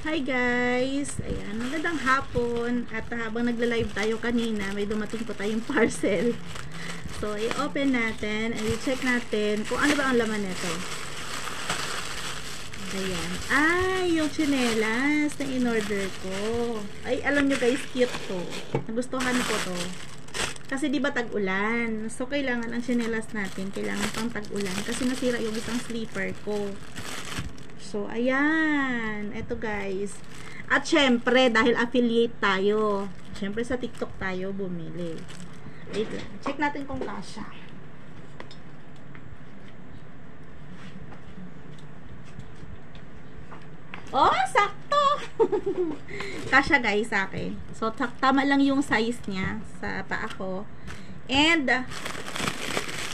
Hi guys! Ayan, magandang hapon. At habang nagla-live tayo kanina, may dumating po tayong parcel. So, i-open natin and i-check natin kung ano ba ang laman nito. Ayan. Ay, yung tsinelas na in-order ko. Ay, alam nyo guys, cute to. Nagustuhan ko to. Kasi di ba tag-ulan? So, kailangan ang tsinelas natin, kailangan pang tag-ulan. Kasi nasira yung isang sleeper ko. So, ayan. Ito guys. At syempre, dahil affiliate tayo. Syempre, sa TikTok tayo bumili. Wait lang. Check natin kung kasha. Oh, sakto! Kasha guys sa akin. So, tama lang yung size niya sa paa ko. And,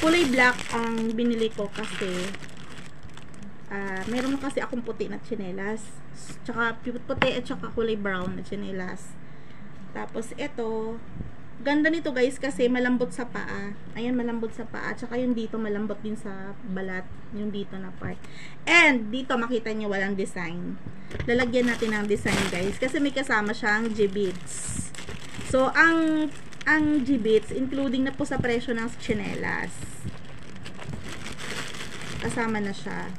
kulay black ang binili ko kasi meron kasi akong puti na tsinelas, tsaka puti at tsaka kulay brown na tsinelas. Tapos ito, ganda nito guys kasi malambot sa paa. Ayan, malambot sa paa, tsaka yung dito malambot din sa balat, yung dito na part. And dito makita niyo walang design. Lalagyan natin ng design guys kasi may kasama siyang G-beads. So ang G-beads including na po sa presyo ng tsinelas. Kasama na siya.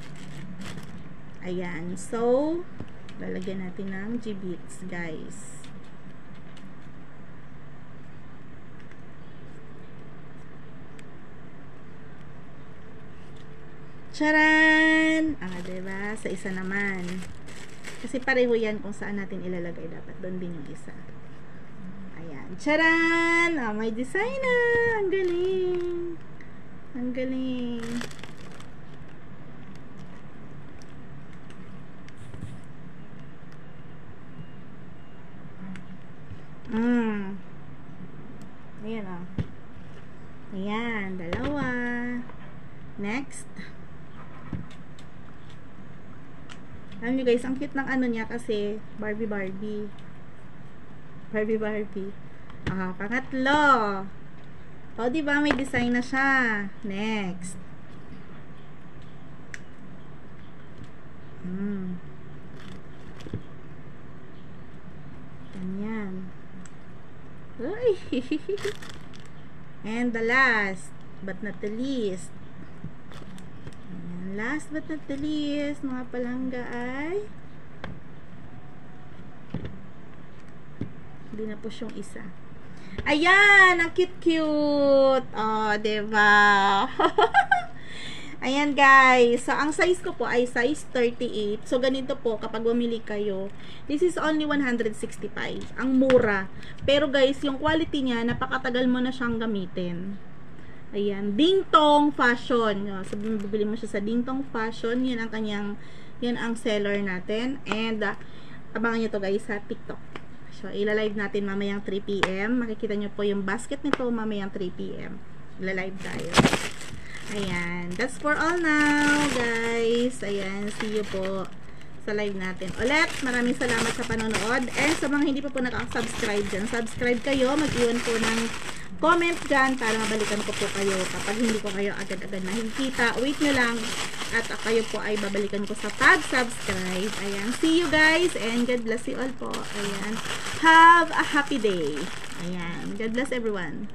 Ayan. So, lalagyan natin ng G-beads, guys. Charan! Diba? Sa isa naman. Kasi pareho yan kung saan natin ilalagay. Dapat doon din yung isa. Ayan. Charan! May design na! Ang galing! Ang galing! Ayan o. Ayan, dalawa. Next. Alam nyo guys, ang cute ng ano niya kasi Barbie. Pangatlo. O, diba may design na siya. Next. Ganyan. Uy. And the last but not the least. Ayan, last but not the least, mga palangga ay hindi na push yung isa. Ayan, ang cute. Oh, diba? Ayan guys, so ang size ko po ay size 38. So ganito po kapag bumili kayo, this is only 165. Ang mura. Pero guys, yung quality niya, napakatagal mo na siyang gamitin. Ayan, Ding Tong Fashion. So bibili mo siya sa Ding Tong Fashion, yan ang seller natin. And abangan niyo to guys sa TikTok. So ila-live natin mamayang 3 PM. Makikita niyo po yung basket nito mamayang 3 PM. Ila-live tayo. Ayan. That's for all now, guys. Ayan. See you po sa live natin. Ulit, maraming salamat sa panonood. And sa mga hindi pa po nakaka-subscribe dyan, subscribe kayo. Mag-iwan po ng comment dyan para mabalikan ko po kayo. Kapag hindi ko kayo agad-agad nakikita, wait nyo lang. At kayo po ay babalikan ko sa pag-subscribe. Ayan. See you guys. And God bless you all po. Ayan. Have a happy day. Ayan. God bless everyone.